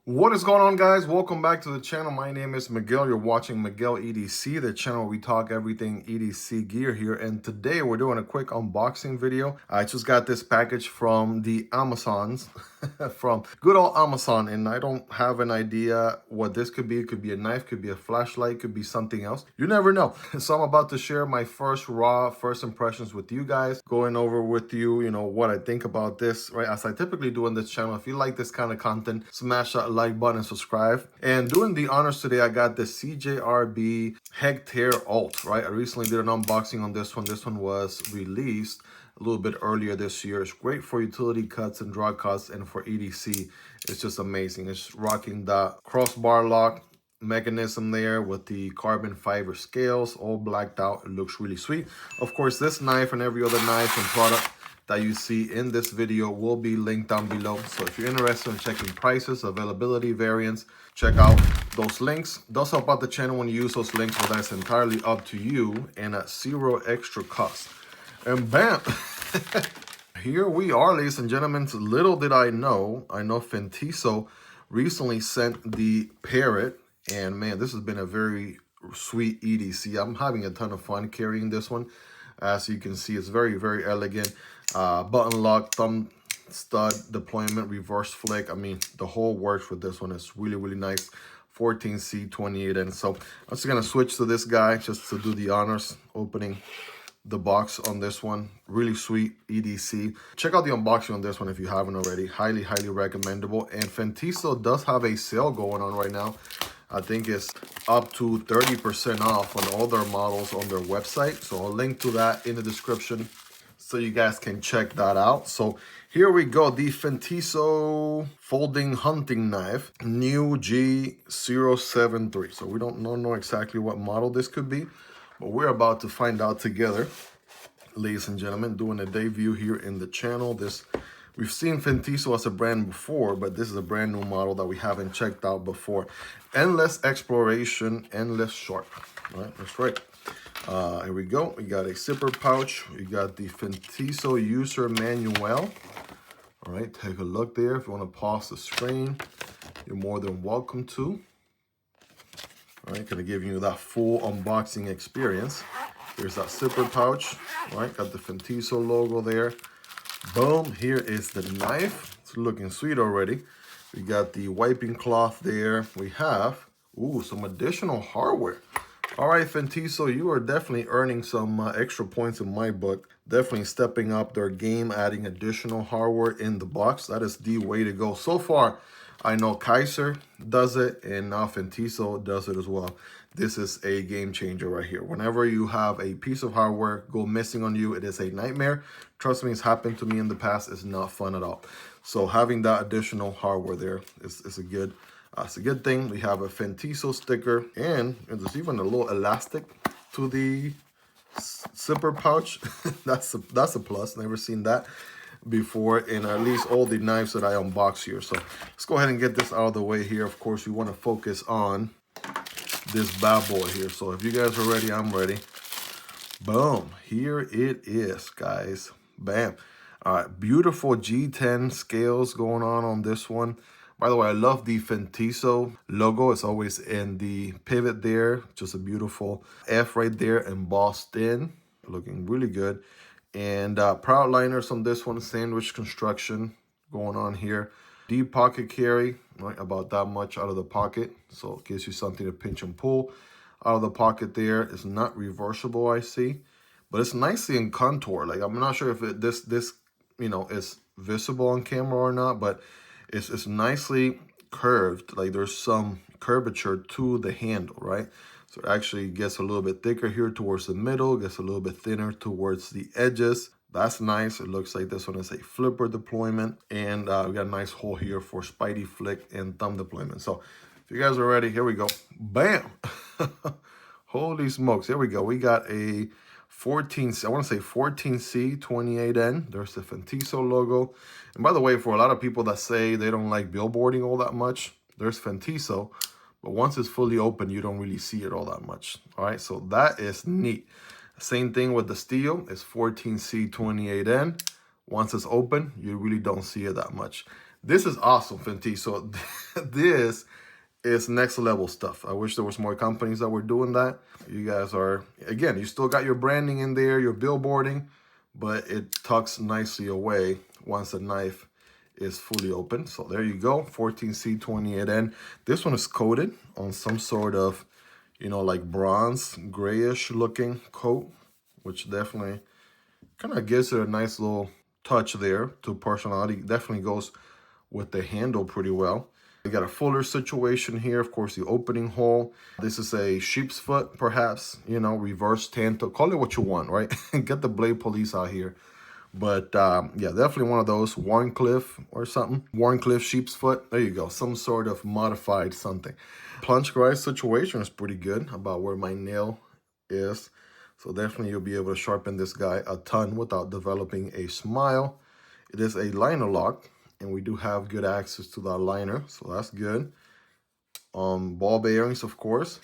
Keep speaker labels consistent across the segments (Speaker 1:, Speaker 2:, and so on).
Speaker 1: What is going on, guys? Welcome back to the channel. My name is Miguel. You're watching Miguel EDC, the channel where we talk everything EDC gear here. And today we're doing a quick unboxing video. I just got this package from the Amazons, from good old Amazon, and I don't have an idea what this could be. It could be a knife, could be a flashlight, could be something else. You never know. So I'm about to share my first impressions with you guys, going over with you, what I think about this, right? As I typically do on this channel. If you like this kind of content, smash that like button and subscribe. And doing the honors today, I got the CJRB Hectare Alt, right? I recently did an unboxing on this one. This one was released a little bit earlier this year. It's great for utility cuts and draw cuts, and for EDC, it's just amazing. It's rocking the crossbar lock mechanism there with the carbon fiber scales, all blacked out. It looks really sweet. Of course, this knife and every other knife and product that you see in this video will be linked down below. So if you're interested in checking prices, availability, variants, check out those links. It does help out the channel when you use those links, but that's entirely up to you and at zero extra cost. And bam, here we are, ladies and gentlemen. Little did I know Fintiso recently sent the Parrot, and man, this has been a very sweet EDC. I'm having a ton of fun carrying this one. As you can see, it's very, very elegant. Button lock, thumb stud deployment, reverse flick. I mean, the whole works with this one. It's really, really nice. 14C 28N. So I'm just gonna switch to this guy just to do the honors, opening the box on this one. Really sweet EDC. Check out the unboxing on this one if you haven't already. Highly, highly recommendable. And Fintiso does have a sale going on right now. I think it's up to 30% off on all their models on their website. So I'll link to that in the description so you guys can check that out. So here we go, the Fintiso Folding Hunting Knife, new G073. So we don't know exactly what model this could be, but we're about to find out together, ladies and gentlemen, doing a debut here in the channel. We've seen Fintiso as a brand before, but this is a brand new model that we haven't checked out before. Endless exploration, endless sharp. All right, that's right. Here we go. We got a zipper pouch. We got the Fintiso user manual. All right, take a look there. If you want to pause the screen, you're more than welcome to. All right, gonna give you that full unboxing experience. Here's that zipper pouch. All right, got the Fintiso logo there. Boom, here is the knife. It's looking sweet already. We got the wiping cloth there. We have, some additional hardware. All right, Fintiso, you are definitely earning some extra points in my book. Definitely stepping up their game, adding additional hardware in the box. That is the way to go. So far, I know Kizer does it, and now Fintiso does it as well. This is a game changer right here. Whenever you have a piece of hardware go missing on you, it is a nightmare. Trust me, it's happened to me in the past. It's not fun at all. So having that additional hardware there is a good thing. We have a Fintiso sticker, and there's even a little elastic to the zipper pouch. That's a plus. Never seen that before in at least all the knives that I unbox here. So let's go ahead and get this out of the way here. Of course, we want to focus on this bad boy here. So if you guys are ready, I'm ready. Boom, here it is, guys. Bam. All right, beautiful G10 scales going on this one. By the way, I love the Fintiso logo. It's always in the pivot there. Just a beautiful F right there, embossed in. Looking really good. And proud liners on this one, sandwich construction going on here. Deep pocket carry, right, about that much out of the pocket. So it gives you something to pinch and pull out of the pocket there. It's not reversible, I see. But it's nicely in contour. Like, I'm not sure if this is visible on camera or not, but it's nicely curved. Like, there's some curvature to the handle, right? So it actually gets a little bit thicker here towards the middle, gets a little bit thinner towards the edges. That's nice. It looks like this one is a flipper deployment. And we got a nice hole here for Spidey flick and thumb deployment. So if you guys are ready, here we go. Bam! Holy smokes. Here we go. We got a 14C, I want to say 14C 28N. There's the Fintiso logo. And by the way, for a lot of people that say they don't like billboarding all that much, there's Fintiso. But once it's fully open, you don't really see it all that much. All right, so that is neat. Same thing with the steel. It's 14C 28N. Once it's open, you really don't see it that much. This is awesome, Fintiso. This is next level stuff. I wish there was more companies that were doing that. You guys are, again, you still got your branding in there, your billboarding, but it tucks nicely away once the knife is fully open. So there you go, 14C28N. This one is coated on some sort of, you know, like bronze, grayish looking coat, which definitely kind of gives it a nice little touch there to personality. Definitely goes with the handle pretty well. We got a fuller situation here. Of course, the opening hole. This is a sheep's foot, perhaps, you know, reverse tanto. Call it what you want, right? Get the blade police out here. But yeah, definitely one of those. Warncliffe or something. Warncliffe sheep's foot. There you go. Some sort of modified something. Plunge grind situation is pretty good about where my nail is. So definitely you'll be able to sharpen this guy a ton without developing a smile. It is a liner lock, and we do have good access to that liner, so that's good. Ball bearings, of course.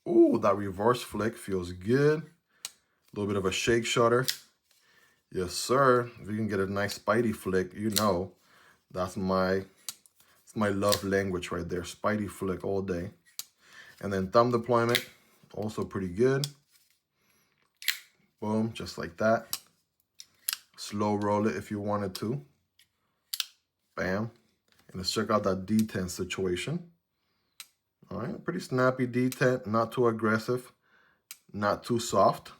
Speaker 1: Ooh, that reverse flick feels good. A little bit of a shake shutter. Yes, sir. If you can get a nice Spidey flick, you know, that's my love language right there. Spidey flick all day. And then thumb deployment, also pretty good. Boom, just like that. Slow roll it if you wanted to. Bam. And let's check out that detent situation. All right, pretty snappy detent, not too aggressive, not too soft.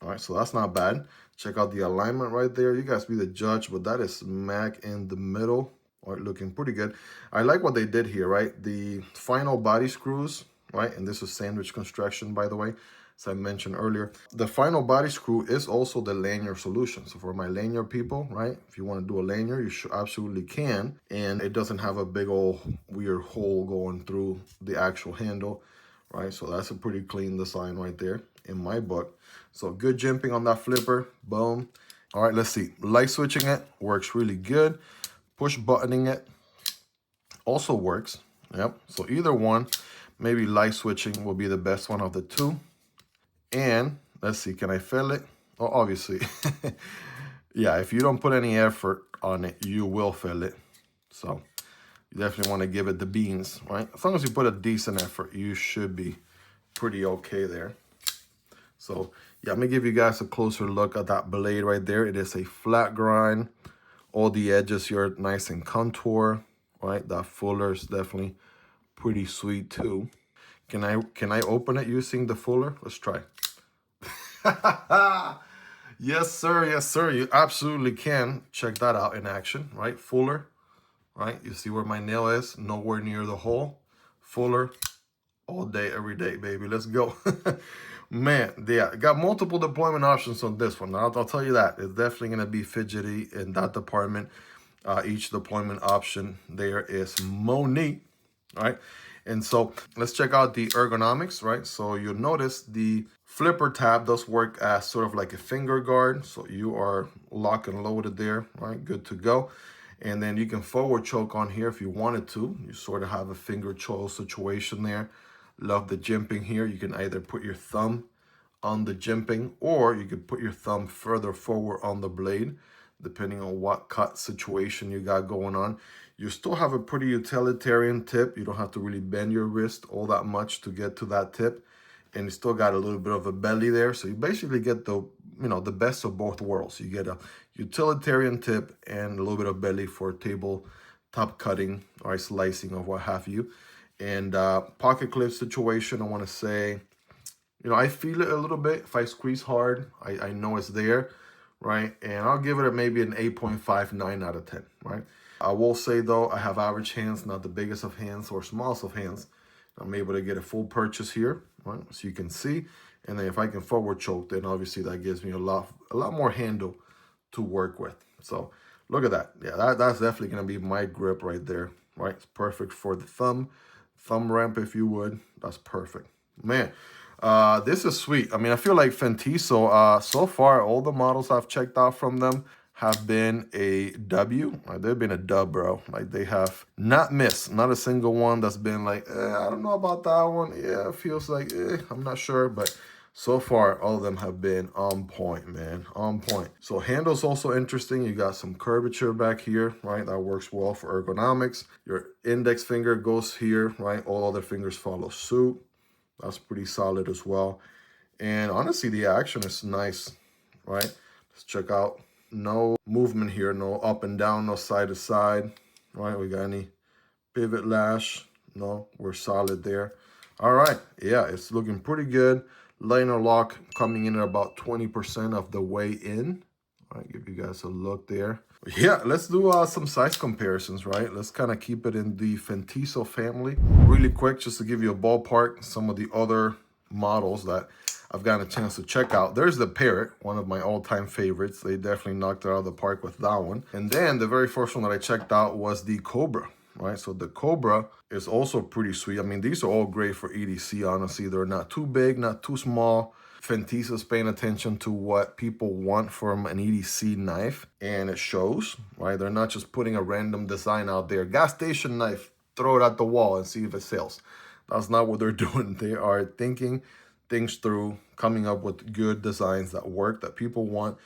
Speaker 1: All right, so that's not bad. Check out the alignment right there. You guys be the judge, but that is smack in the middle. All right, looking pretty good. I like what they did here, right? The final body screws, right? And this is sandwich construction, by the way, as I mentioned earlier. The final body screw is also the lanyard solution. So for my lanyard people, right? If you want to do a lanyard, you absolutely can. And it doesn't have a big old weird hole going through the actual handle, right? So that's a pretty clean design right there in my book. So good jimping on that flipper, boom. All right, let's see. Light switching it works really good. Push buttoning it also works. Yep, so either one, maybe light switching will be the best one of the two. And let's see, can I fill it? Oh, obviously. Yeah, if you don't put any effort on it, you will fill it. So you definitely want to give it the beans, right? As long as you put a decent effort, you should be pretty okay there. So yeah, I'm gonna give you guys a closer look at that blade right there. It is a flat grind. All the edges here nice and contour, right? That fuller is definitely pretty sweet too. Can I open it using the fuller? Let's try. Yes, sir. Yes, sir. You absolutely can. Check that out in action, right? Fuller, right? You see where my nail is? Nowhere near the hole. Fuller, all day, every day, baby. Let's go. Man, yeah, got multiple deployment options on this one. I'll tell you that. It's definitely going to be fidgety in that department. Each deployment option there is Monique, right? And so let's check out the ergonomics, right? So you'll notice the flipper tab does work as sort of like a finger guard. So you are locked and loaded there, right? Good to go. And then you can forward choke on here if you wanted to. You sort of have a finger choke situation there. Love the jimping here. You can either put your thumb on the jimping or you could put your thumb further forward on the blade, depending on what cut situation you got going on. You still have a pretty utilitarian tip. You don't have to really bend your wrist all that much to get to that tip. And you still got a little bit of a belly there. So you basically get the, you know, the best of both worlds. You get a utilitarian tip and a little bit of belly for table top cutting or slicing or what have you. And pocket clip situation, I want to say, you know, I feel it a little bit. If I squeeze hard, I know it's there, right? And I'll give it maybe an 8.59 out of 10, right? I will say, though, I have average hands, not the biggest of hands or smallest of hands. I'm able to get a full purchase here, right? So you can see. And then if I can forward choke, then obviously that gives me a lot more handle to work with. So look at that. Yeah, that's definitely going to be my grip right there, right? It's perfect for the thumb ramp, if you would. That's perfect. Man, this is sweet. I mean, I feel like Fintiso, so far, all the models I've checked out from them have been a W. Like, they've been a dub, bro. Like, they have not missed. Not a single one that's been like, I don't know about that one. Yeah, it feels like, I'm not sure. But So far, all of them have been on point, man, on point. So handle's also interesting. You got some curvature back here, right? That works well for ergonomics. Your index finger goes here, right? All other fingers follow suit. That's pretty solid as well. And honestly, the action is nice, right? Let's check out. No movement here, no up and down, no side to side, right? We got any pivot lash? No, we're solid there. All right, yeah, it's looking pretty good. Liner lock coming in at about 20% of the way in. All right, give you guys a look there. Yeah, let's do some size comparisons, right? Let's kind of keep it in the Fintiso family. Really quick, just to give you a ballpark, some of the other models that I've gotten a chance to check out. There's the Parrot, one of my all-time favorites. They definitely knocked it out of the park with that one. And then the very first one that I checked out was the Cobra. Right, so the Cobra is also pretty sweet. I mean, these are all great for EDC, honestly. They're not too big, not too small. Fintiso's paying attention to what people want from an EDC knife, and it shows, right? They're not just putting a random design out there. Gas station knife, throw it at the wall and see if it sells. That's not what they're doing. They are thinking things through, coming up with good designs that work, that people want,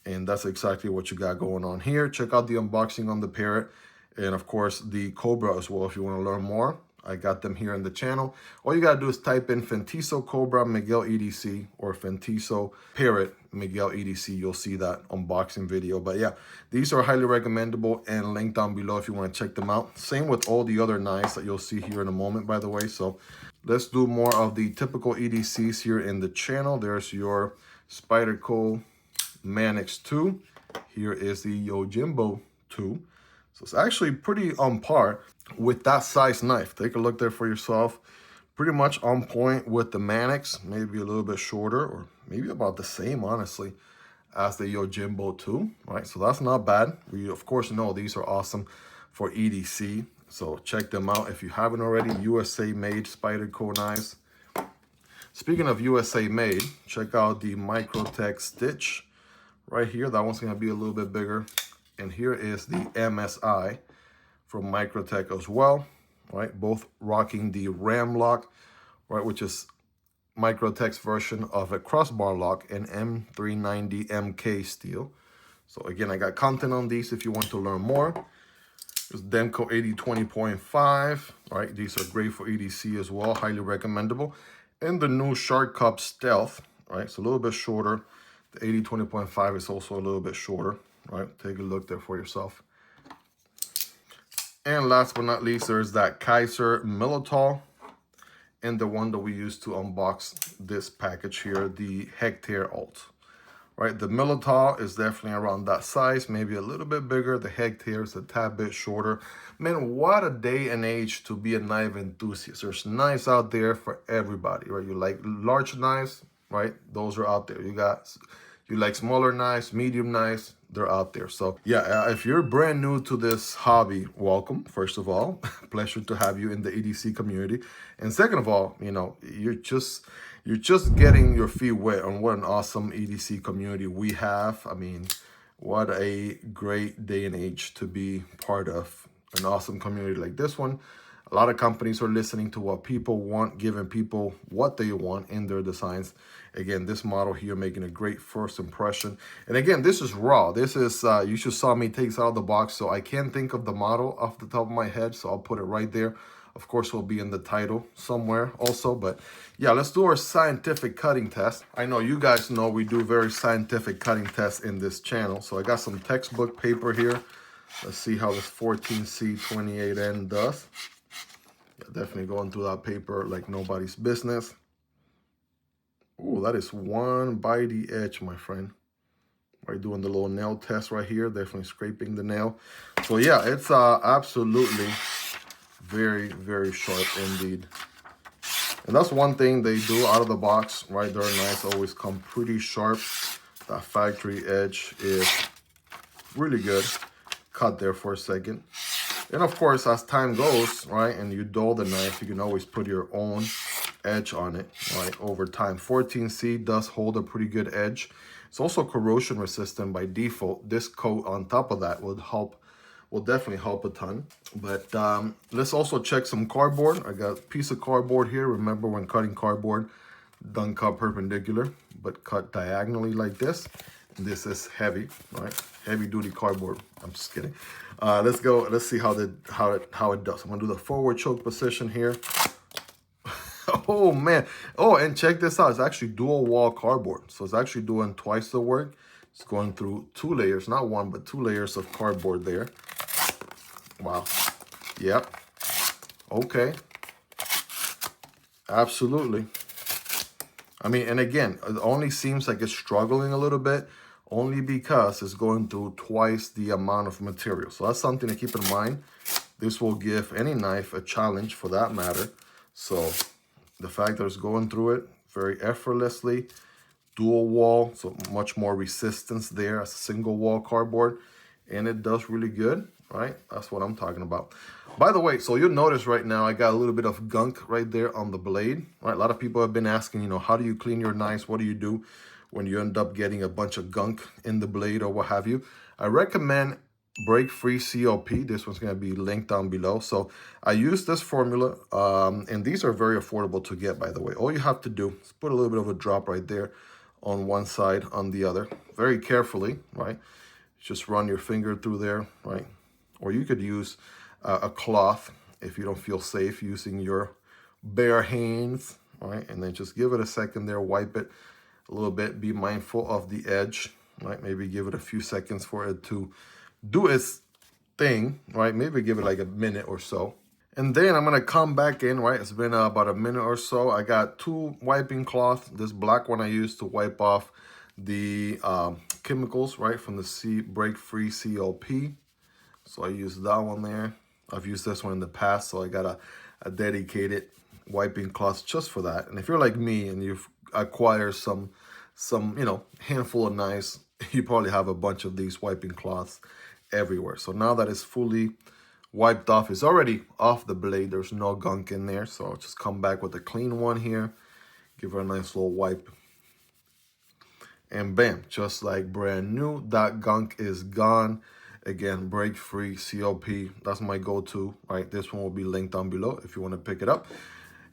Speaker 1: and that's exactly what you got going on here. Check out the unboxing on the Parrot. And of course, the Cobra as well, if you want to learn more. I got them here in the channel. All you got to do is type in Fintiso Cobra Miguel EDC or Fintiso Parrot Miguel EDC. You'll see that unboxing video. But yeah, these are highly recommendable and linked down below if you want to check them out. Same with all the other knives that you'll see here in a moment, by the way. So let's do more of the typical EDCs here in the channel. There's your Spyderco Manix 2. Here is the Yojimbo 2. So it's actually pretty on par with that size knife. Take a look there for yourself. Pretty much on point with the Manix, maybe a little bit shorter or maybe about the same, honestly, as the Yojimbo 2, right? So that's not bad. We, of course, know these are awesome for EDC. So check them out if you haven't already. USA-made Spyderco knives. Speaking of USA made, check out the Microtech Stitch right here. That one's going to be a little bit bigger. And here is the MSI from Microtech as well, right? Both rocking the RAM-LOK, right? Which is Microtech's version of a crossbar lock and M390 MK steel. So again, I got content on these if you want to learn more. There's Demko AD 20.5, right? These are great for EDC as well, highly recommendable. And the new Shark Cub Stealth, right? It's a little bit shorter. The AD 20.5 is also a little bit shorter. Right, take a look there for yourself. And last but not least, there's that Kizer Militaw and the one that we used to unbox this package here, the Hectare Alt. Right, the Militaw is definitely around that size, maybe a little bit bigger. The Hectare is a tad bit shorter. Man, what a day and age to be a knife enthusiast. There's knives out there for everybody, right? You like large knives, right? Those are out there. You like smaller knives, medium knives, they're out there. So yeah, if you're brand new to this hobby, welcome, first of all. Pleasure to have you in the EDC community. And second of all, you know, you're just getting your feet wet on what an awesome EDC community we have. I mean, what a great day and age to be part of an awesome community like this one. A lot of companies are listening to what people want, giving people what they want in their designs. Again, this model here making a great first impression. And again, this is raw. This is, you just saw me take it out of the box, so I can't think of the model off the top of my head, so I'll put it right there. Of course, it will be in the title somewhere also. But yeah, let's do our scientific cutting test. I know you guys know we do very scientific cutting tests in this channel. So I got some textbook paper here. Let's see how this 14C28N does. Yeah, definitely going through that paper like nobody's business. Oh, that is one by the edge, my friend. Right, doing the little nail test right here. Definitely scraping the nail. So yeah, it's absolutely very, very sharp indeed. And that's one thing they do out of the box, right? Their knives always come pretty sharp. That factory edge is really good. Cut there for a second. And of course, as time goes, right, and you dull the knife, you can always put your own edge on it, right, over time. 14C does hold a pretty good edge. It's also corrosion resistant by default. This coat on top of that will definitely help a ton. But let's also check some cardboard. I got a piece of cardboard here. Remember, when cutting cardboard, done cut perpendicular, but cut diagonally like this. This is heavy, right? Heavy duty cardboard. I'm just kidding. Let's go. Let's see how it does. I'm gonna do the forward choke position here. Oh man. Oh, and check this out. It's actually dual wall cardboard. So it's actually doing twice the work. It's going through 2 layers, not 1, but 2 layers of cardboard there. Wow. Yep. Okay. Absolutely. I mean, and again, it only seems like it's struggling a little bit only because it's going through twice the amount of material. So that's something to keep in mind. This will give any knife a challenge for that matter. So the fact that it's going through it very effortlessly, dual wall, so much more resistance there as a single wall cardboard, and it does really good, right? That's what I'm talking about. By the way, so you'll notice right now I got a little bit of gunk right there on the blade, right? A lot of people have been asking, you know, how do you clean your knives? What do you do when you end up getting a bunch of gunk in the blade or what have you? I recommend break-free COP. This one's going to be linked down below. So I use this formula, and these are very affordable to get, by the way. All you have to do is put a little bit of a drop right there on one side, on the other, very carefully, right? Just run your finger through there, right? Or you could use a cloth if you don't feel safe using your bare hands, right? And then just give it a second there, wipe it a little bit, be mindful of the edge, right? Maybe give it a few seconds for it to do its thing, right? Maybe give it like a minute or so. And then I'm gonna come back in, right? It's been about a minute or so. I got 2 wiping cloths. This black one I used to wipe off the chemicals, right? From the break-free COP. So I used that one there. I've used this one in the past, so I got a dedicated wiping cloth just for that. And if you're like me and you've acquired some, you know, handful of knives, you probably have a bunch of these wiping cloths everywhere. So now that it's fully wiped off, it's already off the blade. There's no gunk in there. So I'll just come back with a clean one here, give her a nice little wipe. And bam, just like brand new, that gunk is gone. Again, break-free COP, that's my go-to, right? This one will be linked down below if you want to pick it up.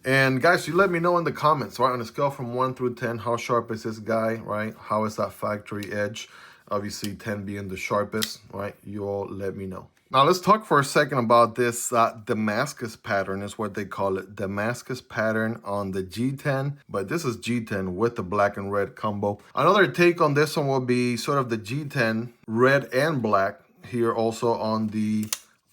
Speaker 1: And guys, you let me know in the comments, right? On a scale from 1 through 10, how sharp is this guy, right? How is that factory edge? Obviously, 10 being the sharpest, right? You all let me know. Now, let's talk for a second about this Damascus pattern is what they call it. Damascus pattern on the G10, but this is G10 with the black and red combo. Another take on this one will be sort of the G10 red and black here also on the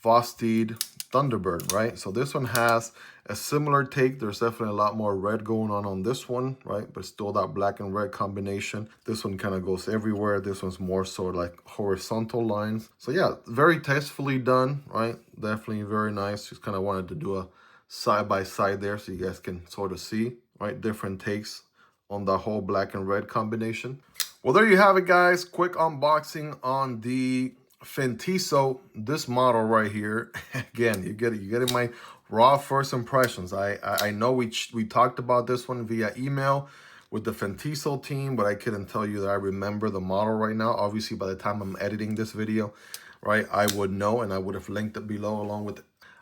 Speaker 1: Vosteed Thunderbird, right? So this one has a similar take. There's definitely a lot more red going on this one, right? But still that black and red combination. This one kind of goes everywhere. This one's more so like horizontal lines. So yeah, very tastefully done, right? Definitely very nice. Just kind of wanted to do a side by side there so you guys can sort of see, right? Different takes on the whole black and red combination. Well, there you have it, guys. Quick unboxing on the Fintiso, this model right here. Again, you get my raw first impressions. I know we talked about this one via email with the Fintiso team, but I couldn't tell you that I remember the model right now. Obviously, by the time I'm editing this video, right, I would know, and I would have linked it below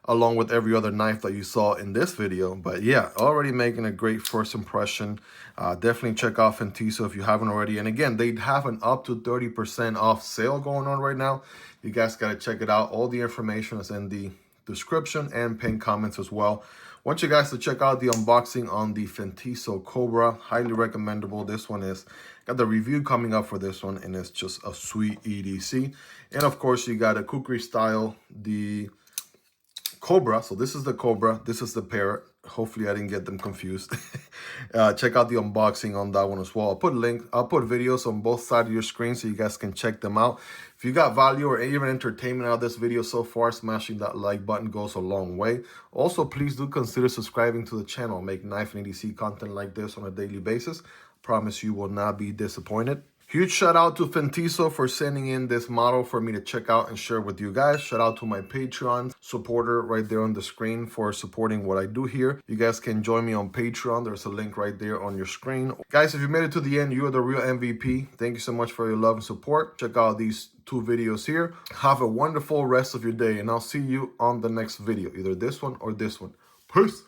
Speaker 1: along with every other knife that you saw in this video. But yeah, already making a great first impression. Definitely check out Fintiso if you haven't already. And again, they have an up to 30% off sale going on right now. You guys got to check it out. All the information is in the description and pinned comments as well. Want you guys to check out the unboxing on the Fintiso Cobra. Highly recommendable. This one is, got the review coming up for this one, and it's just a sweet EDC. And of course, you got a kukri style, the Cobra. So this is the Cobra, this is the Parrot. Hopefully I didn't get them confused. Check out the unboxing on that one as well. I'll put videos on both sides of your screen so you guys can check them out. If you got value or even entertainment out of this video so far, smashing that like button goes a long way. Also, please do consider subscribing to the channel. I make knife and EDC content like this on a daily basis. Promise you will not be disappointed. Huge shout out to Fintiso for sending in this model for me to check out and share with you guys. Shout out to my Patreon supporter right there on the screen for supporting what I do here. You guys can join me on Patreon. There's a link right there on your screen. Guys, if you made it to the end, you are the real MVP. Thank you so much for your love and support. Check out these 2 videos here. Have a wonderful rest of your day, and I'll see you on the next video, either this one or this one. Peace.